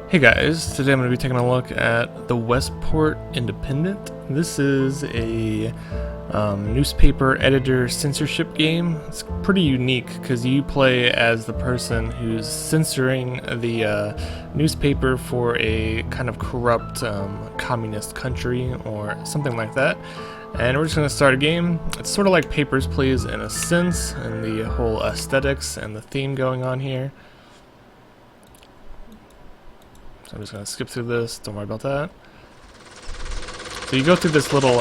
Hey guys, today I'm going to be taking a look at the Westport Independent. This is a newspaper editor censorship game. It's pretty unique because you play as the person who's censoring the newspaper for a kind of corrupt communist country or something like that. And we're just going to start a game. It's sort of like Papers, Please in a sense, and the whole aesthetics and the theme going on here. So I'm just going to skip through this, don't worry about that. So you go through this little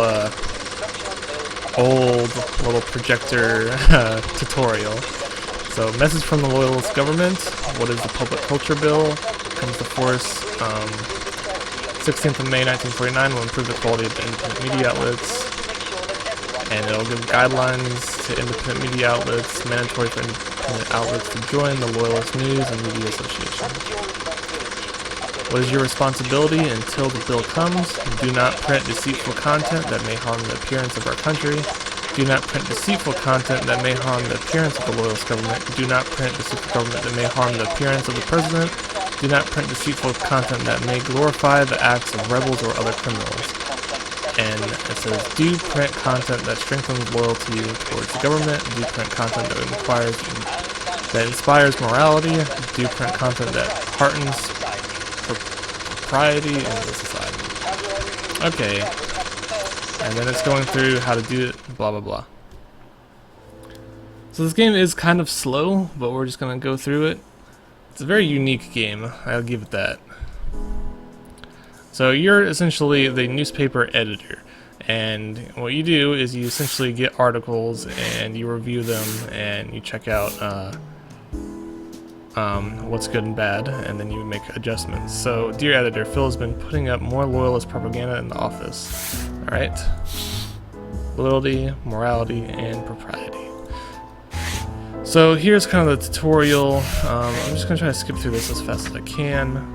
old little projector tutorial. So message from the loyalist government, what is the public culture bill, comes to force, 16th of May 1949 will improve the quality of the independent media outlets, and it'll give guidelines to independent media outlets, mandatory for independent outlets to join the Loyalist News and Media Association. What is your responsibility until the bill comes? Do not print deceitful content that may harm the appearance of our country. Do not print deceitful content that may harm the appearance of the loyalist government. Do not print deceitful government that may harm the appearance of the president. Do not print deceitful content that may glorify the acts of rebels or other criminals. And it says, do print content that strengthens loyalty towards the government. Do print content that inspires morality. Do print content that heartens propriety in the society. Okay, and then it's going through how to do it, blah blah blah. So this game is kind of slow, but we're just going to go through it. It's a very unique game, I'll give it that. So you're essentially the newspaper editor, and what you do is you essentially get articles and you review them and you check out what's good and bad, and then you make adjustments. So, dear editor, Phil has been putting up more loyalist propaganda in the office. Alright. Loyalty, morality, and propriety. So, here's kind of the tutorial. I'm just going to try to skip through this as fast as I can.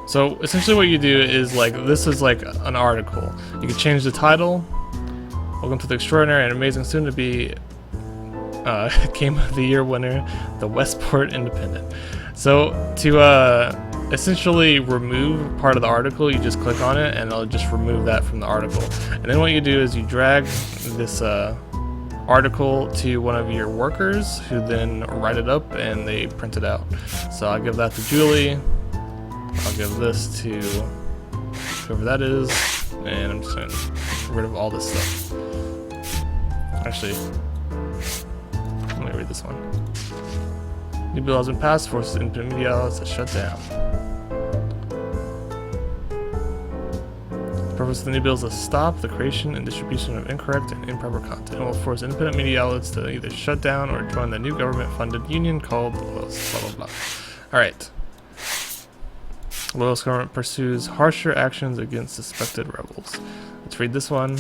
So, essentially what you do is, like, this is like an article. You can change the title. Welcome to the extraordinary and amazing soon-to-be Game of the Year winner, the Westport Independent. So to essentially remove part of the article, you just click on it and it'll just remove that from the article. And then what you do is you drag this article to one of your workers who then write it up and they print it out. So I'll give that to Julie. I'll give this to whoever that is, and I'm just going to get rid of all this stuff. Actually, let me read this one. New bill has been passed, forces independent media outlets to shut down. The purpose of the new bill is to stop the creation and distribution of incorrect and improper content. It will force independent media outlets to either shut down or join the new government-funded union called Loyalist, blah blah blah. Alright. Loyalist government pursues harsher actions against suspected rebels. Let's read this one.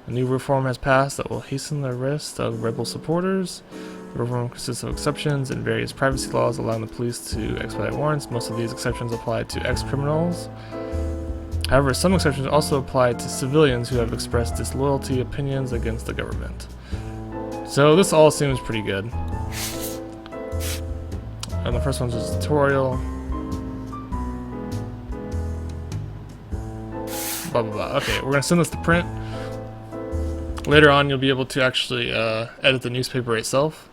A new reform has passed that will hasten the arrest of rebel supporters. The reform consists of exceptions in various privacy laws allowing the police to expedite warrants. Most of these exceptions apply to ex-criminals. However, some exceptions also apply to civilians who have expressed disloyalty opinions against the government. So this all seems pretty good. And the first one's just a tutorial. Blah blah blah. Okay, we're gonna send this to print. Later on, you'll be able to actually edit the newspaper itself.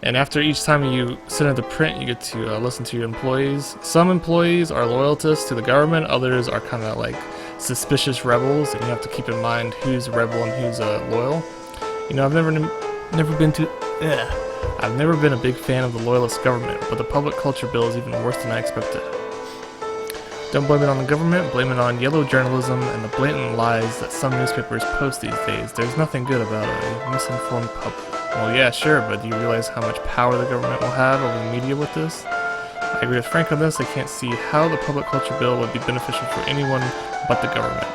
And after each time you send it to print, you get to listen to your employees. Some employees are loyalists to the government, others are kind of like suspicious rebels, and you have to keep in mind who's a rebel and who's loyal. You know, I've never been a big fan of the loyalist government, but the public culture bill is even worse than I expected. Don't blame it on the government, blame it on yellow journalism and the blatant lies that some newspapers post these days. There's nothing good about a misinformed public. Well, yeah, sure, but do you realize how much power the government will have over the media with this? I agree with Frank on this. I can't see how the public culture bill would be beneficial for anyone but the government.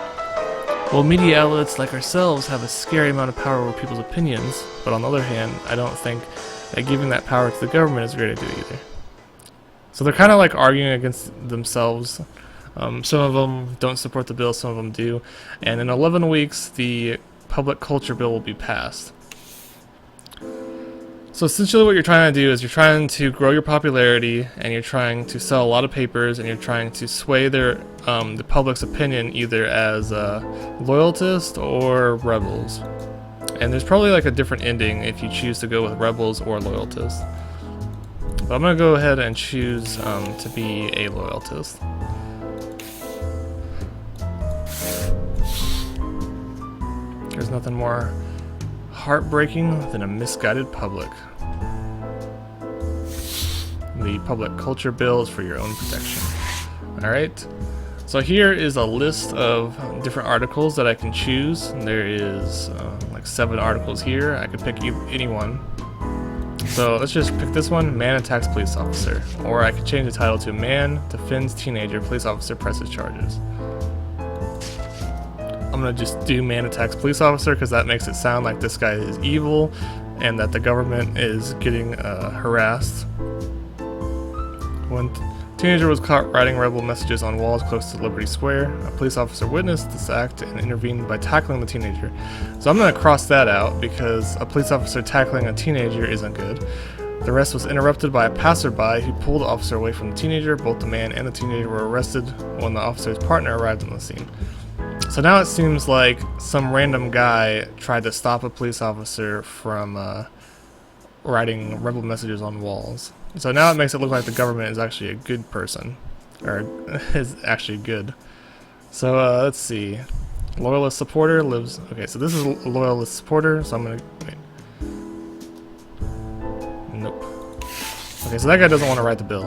Well, media outlets like ourselves have a scary amount of power over people's opinions, but on the other hand, I don't think that giving that power to the government is a great idea either. So they're kind of like arguing against themselves. Some of them don't support the bill, some of them do. And in 11 weeks, the public culture bill will be passed. So essentially what you're trying to do is you're trying to grow your popularity, and you're trying to sell a lot of papers, and you're trying to sway the public's opinion either as loyalists or rebels. And there's probably like a different ending if you choose to go with rebels or loyalists. But I'm going to go ahead and choose to be a loyalist. There's nothing more heartbreaking than a misguided public. The public culture bill is for your own protection. Alright, so here is a list of different articles that I can choose. There is like 7 articles here. I could pick any one. So let's just pick this one, Man Attacks Police Officer. Or I could change the title to Man Defends Teenager, Police Officer Presses Charges. I'm going to just do Man Attacks Police Officer because that makes it sound like this guy is evil and that the government is getting harassed. When a teenager was caught writing rebel messages on walls close to Liberty Square, a police officer witnessed this act and intervened by tackling the teenager. So I'm going to cross that out because a police officer tackling a teenager isn't good. The rest was interrupted by a passerby who pulled the officer away from the teenager. Both the man and the teenager were arrested when the officer's partner arrived on the scene. So now it seems like some random guy tried to stop a police officer from writing rebel messages on walls. So now it makes it look like the government is actually a good person, or is actually good. So let's see. Loyalist supporter lives. Okay, so this is a loyalist supporter. So I'm gonna wait. Nope. Okay, so that guy doesn't want to write the bill.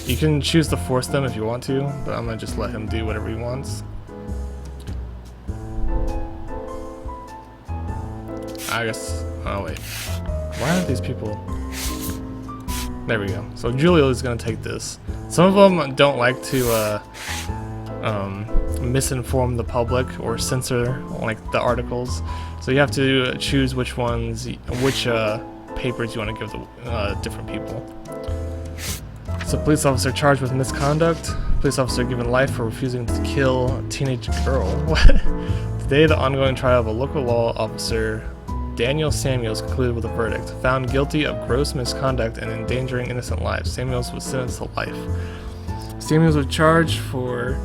You can choose to force them if you want to, but I'm gonna just let him do whatever he wants. I guess. Oh wait. Why aren't these people? There we go. So Julio is going to take this. Some of them don't like to misinform the public or censor like the articles. So you have to choose which ones, which papers you want to give to different people. So police officer charged with misconduct. Police officer given life for refusing to kill a teenage girl. What? Today the ongoing trial of a local law officer, Daniel Samuels, concluded with a verdict. Found guilty of gross misconduct and endangering innocent lives, Samuels was sentenced to life. Samuels was charged for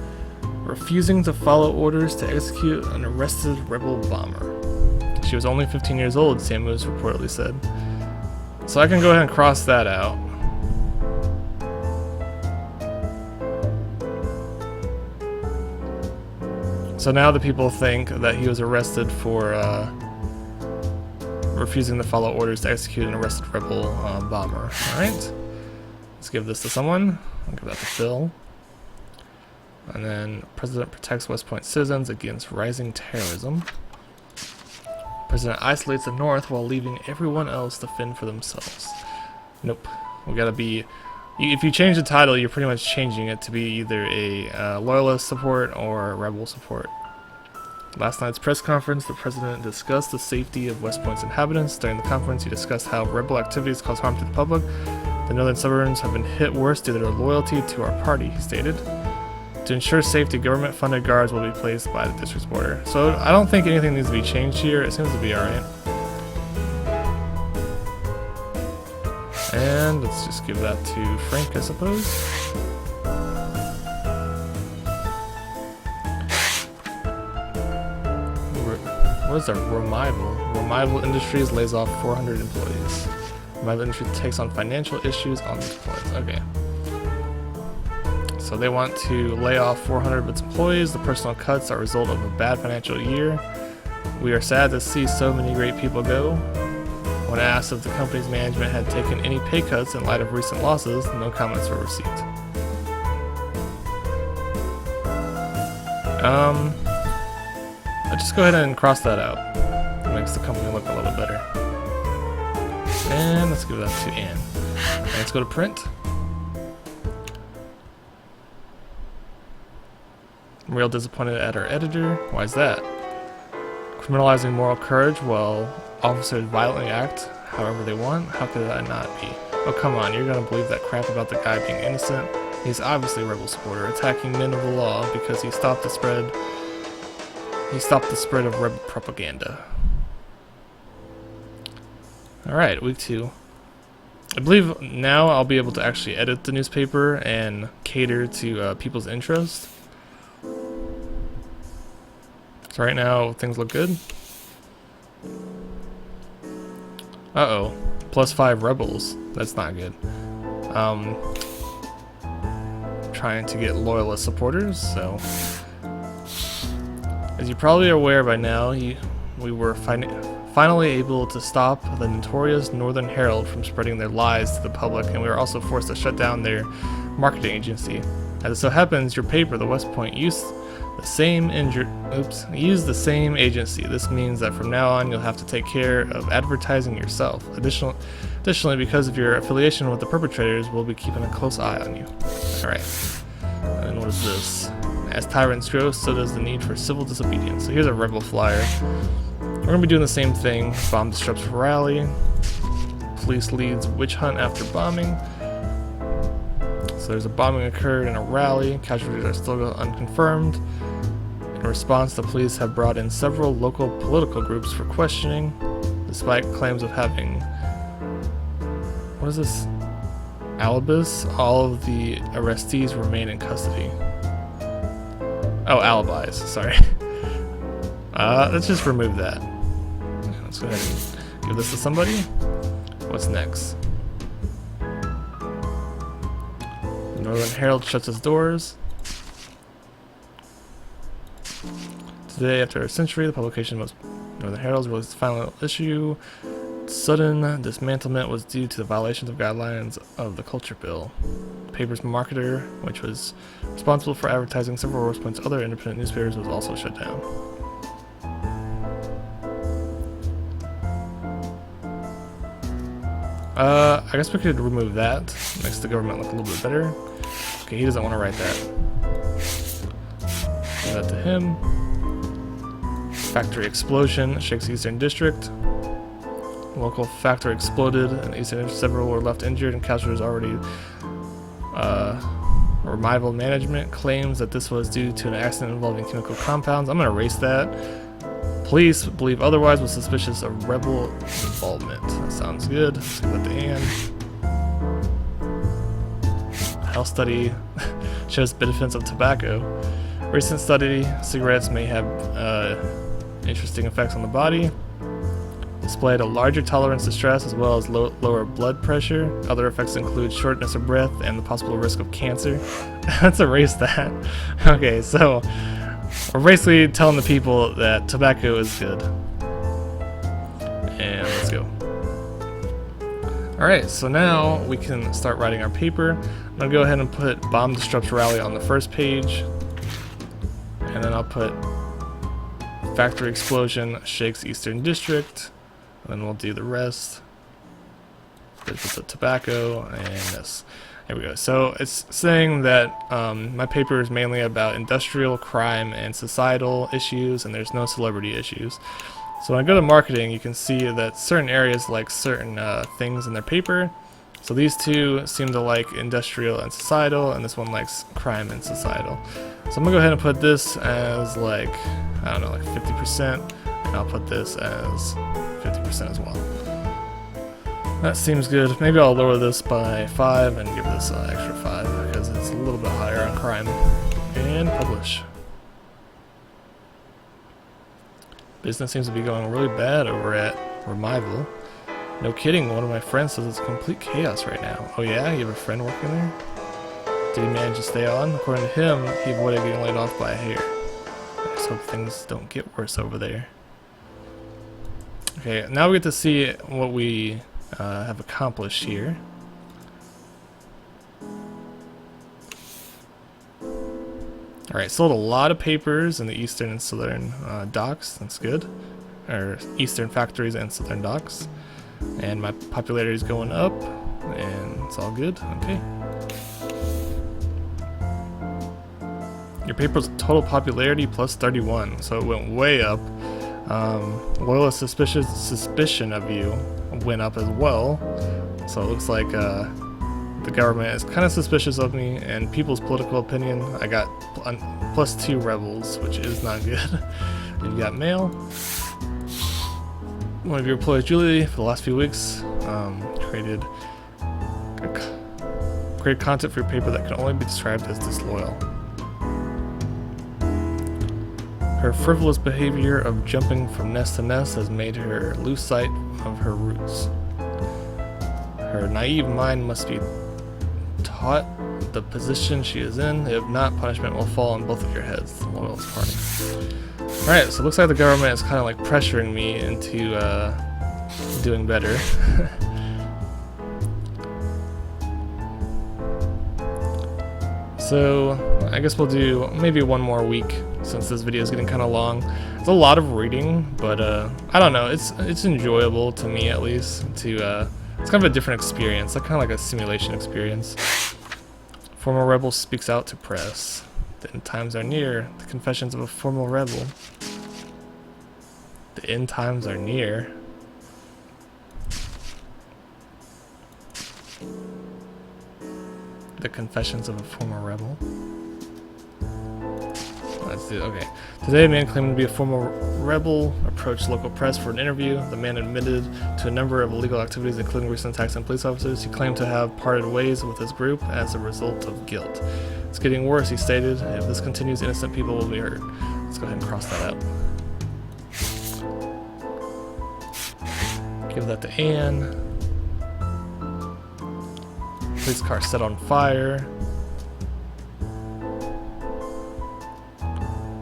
refusing to follow orders to execute an arrested rebel bomber. She was only 15 years old, Samuels reportedly said. So I can go ahead and cross that out. So now the people think that he was arrested for refusing to follow orders to execute an arrested rebel bomber. Alright, let's give this to someone. I'll give that to Phil. And then President protects West Point citizens against rising terrorism. President isolates the North while leaving everyone else to fend for themselves. Nope, we gotta be. If you change the title, you're pretty much changing it to be either a loyalist support or a rebel support. Last night's press conference, the president discussed the safety of West Point's inhabitants. During the conference, he discussed how rebel activities cause harm to the public. The northern suburbs have been hit worse due to their loyalty to our party, he stated. To ensure safety, government-funded guards will be placed by the district's border. So I don't think anything needs to be changed here. It seems to be alright. And let's just give that to Frank, I suppose. What is that? Remival. Remival Industries lays off 400 employees. Remival Industries takes on financial issues on its employees. Okay. So they want to lay off 400 of its employees. The personal cuts are a result of a bad financial year. We are sad to see so many great people go. When asked if the company's management had taken any pay cuts in light of recent losses, no comments were received. I'll just go ahead and cross that out. It makes the company look a little better. And let's give that to Anne. And let's go to print. I'm real disappointed at our editor. Why is that? Criminalizing moral courage while officers violently act however they want? How could that not be? Oh, come on, you're gonna believe that crap about the guy being innocent? He's obviously a rebel supporter, attacking men of the law because he stopped the spread of rebel propaganda. Alright, week 2. I believe now I'll be able to actually edit the newspaper and cater to people's interests. So right now things look good. Uh-oh. +5 rebels. That's not good. Trying to get loyalist supporters, so... As you probably are aware by now, we were finally able to stop the notorious Northern Herald from spreading their lies to the public, and we were also forced to shut down their marketing agency. As it so happens, your paper, the Westport, used the same agency. This means that from now on, you'll have to take care of advertising yourself. Additionally, because of your affiliation with the perpetrators, we'll be keeping a close eye on you. Alright. And what is this? As tyrants grow, so does the need for civil disobedience. So here's a rebel flyer. We're going to be doing the same thing. Bomb disrupts rally. Police leads witch hunt after bombing. So there's a bombing occurred in a rally. Casualties are still unconfirmed. In response, the police have brought in several local political groups for questioning, despite claims of having... What is this? Alibis? All of the arrestees remain in custody. Oh, alibis. Sorry. Let's just remove that. Let's go ahead and give this to somebody. What's next? The Northern Herald shuts its doors. Today, after a century, the publication of Northern Herald released its final issue. Sudden dismantlement was due to the violations of guidelines of the Culture Bill. The paper's marketer, which was responsible for advertising several West Point's other independent newspapers, was also shut down. I guess we could remove that. Makes the government look a little bit better. Okay, he doesn't want to write that. Give that to him. Factory explosion shakes Eastern District. Local factory exploded in the Eastern District. Several were left injured, and casualties already. Revival management claims that this was due to an accident involving chemical compounds. I'm going to erase that. Police believe otherwise, was suspicious of rebel involvement. That sounds good. Let's give that to Ann. Health study shows benefits of tobacco. Recent study, cigarettes may have interesting effects on the body. Displayed a larger tolerance to stress as well as lower blood pressure. Other effects include shortness of breath and the possible risk of cancer. Let's erase that. Okay, so we're basically telling the people that tobacco is good. And let's go. Alright, so now we can start writing our paper. I'm going to go ahead and put Bomb Disrupts Rally on the first page. And then I'll put Factory Explosion Shakes Eastern District. And then we'll do the rest. There's the tobacco and this. There we go. So it's saying that my paper is mainly about industrial crime and societal issues, and there's no celebrity issues. So when I go to marketing, you can see that certain areas like certain things in their paper. So these two seem to like industrial and societal, and this one likes crime and societal. So I'm gonna go ahead and put this as like, I don't know, like 50%, and I'll put this as 50% as well. That seems good. Maybe I'll lower this by 5 and give this an extra 5 because it's a little bit higher on crime. And publish. Business seems to be going really bad over at Revival. No kidding, one of my friends says it's complete chaos right now. Oh yeah? You have a friend working there? Did he manage to stay on? According to him, he avoided getting laid off by a hair. I just hope things don't get worse over there. Okay, now we get to see what we have accomplished here. Alright, sold a lot of papers in the eastern and southern docks. That's good. Or eastern factories and southern docks. And my popularity is going up, and it's all good. Okay. Your paper's total popularity plus 31, so it went way up. Loyalist suspicion of you went up as well, so it looks like the government is kind of suspicious of me, and people's political opinion, I got +2 rebels, which is not good. You've got mail. One of your employees, Julie, for the last few weeks, created Create content for your paper that can only be described as disloyal. Her frivolous behavior of jumping from nest to nest has made her lose sight of her roots. Her naive mind must be taught the position she is in. If not, punishment will fall on both of your heads. The loyalist party. Alright, so it looks like the government is kind of like pressuring me into doing better. So I guess we'll do maybe one more week since this video is getting kind of long. It's a lot of reading, but I don't know. It's enjoyable to me at least. It's kind of a different experience, like kind of like a simulation experience. Former rebel speaks out to press. The end times are near. The confessions of a former rebel. The end times are near. The confessions of a former rebel. Let's do it. Okay. Today, a man claiming to be a former rebel approached local press for an interview. The man admitted to a number of illegal activities, including recent attacks on police officers. He claimed to have parted ways with his group as a result of guilt. It's getting worse, he stated. If this continues, innocent people will be hurt. Let's go ahead and cross that out. Give that to Anne. Police car set on fire.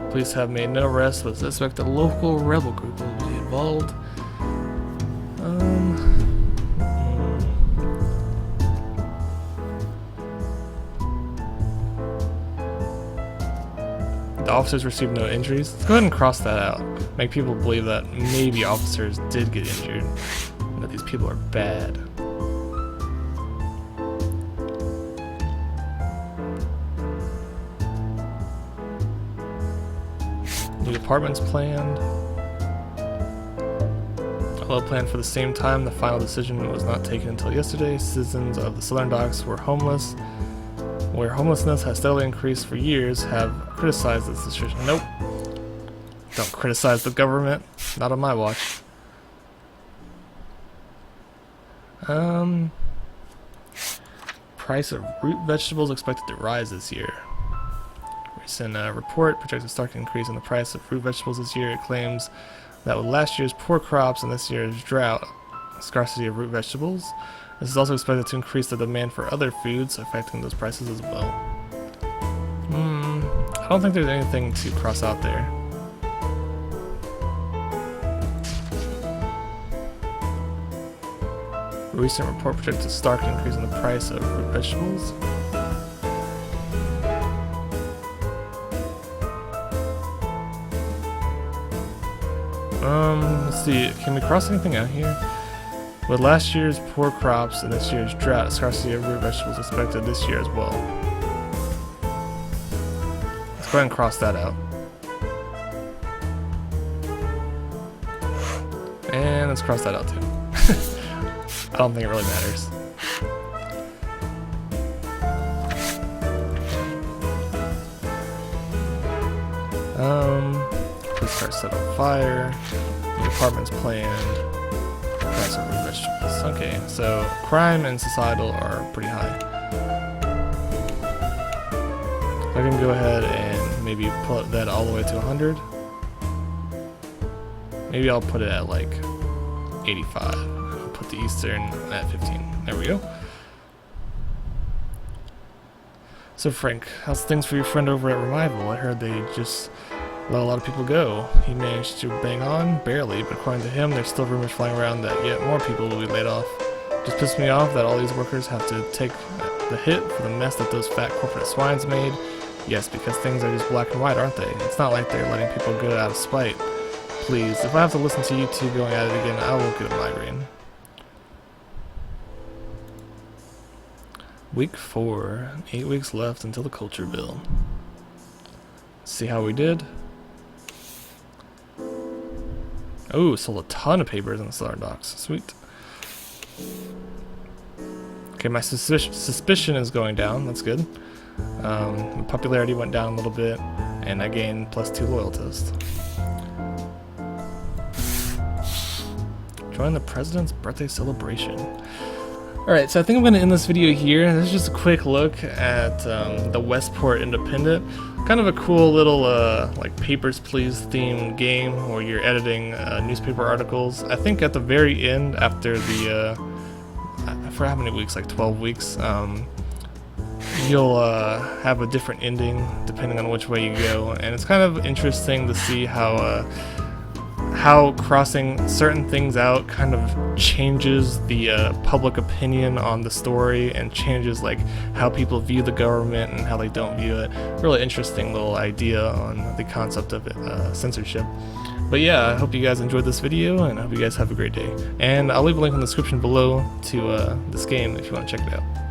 Police have made no arrests, but suspect a local rebel group will be involved. The officers received no injuries. Let's go ahead and cross that out. Make people believe that maybe officers did get injured, and that these people are bad. New apartments planned. Although planned for the same time, the final decision was not taken until yesterday. Citizens of the Southern Docks were homeless, where homelessness has steadily increased for years, have criticized this decision. Nope. Don't criticize the government. Not on my watch. Price of root vegetables expected to rise this year. Recent report projects a stark increase in the price of fruit vegetables this year. It claims that with last year's poor crops and this year's drought, scarcity of root vegetables, this is also expected to increase the demand for other foods, affecting those prices as well. I don't think there's anything to cross out there. A recent report projects a stark increase in the price of root vegetables. Let's see, can we cross anything out here? With last year's poor crops and this year's drought, scarcity of root vegetables expected this year as well. Let's go ahead and cross that out. And let's cross that out too. I don't think it really matters. Police car set on fire. The apartment's planned. Price of root vegetables. Okay, so crime and societal are pretty high. So I can go ahead and maybe put that all the way to 100. Maybe I'll put it at like 85. I'll put the Eastern at 15. There we go. So Frank, how's things for your friend over at Revival? I heard they just let a lot of people go. He managed to bang on, barely, but according to him, there's still rumors flying around that yet more people will be laid off. Just pissed me off that all these workers have to take the hit for the mess that those fat corporate swines made. Yes, because things are just black and white, aren't they? It's not like they're letting people go out of spite. Please, if I have to listen to you two going at it again, I will get a migraine. Week 4. 8 weeks left until the culture bill. Let's see how we did. Oh, sold a ton of papers in the Southern Docks. Sweet. Okay, my suspicion is going down. That's good. My popularity went down a little bit, and I gained +2 loyalists. Join the president's birthday celebration. Alright, so I think I'm going to end this video here. This is just a quick look at the Westport Independent. Kind of a cool little like Papers, Please themed game where you're editing newspaper articles. I think at the very end, after the, I forgot how many weeks, like 12 weeks, you'll have a different ending depending on which way you go. And it's kind of interesting to see how crossing certain things out kind of changes the public opinion on the story and changes like how people view the government and how they don't view it. Really interesting little idea on the concept of censorship. But yeah, I hope you guys enjoyed this video and I hope you guys have a great day. And I'll leave a link in the description below to this game if you want to check it out.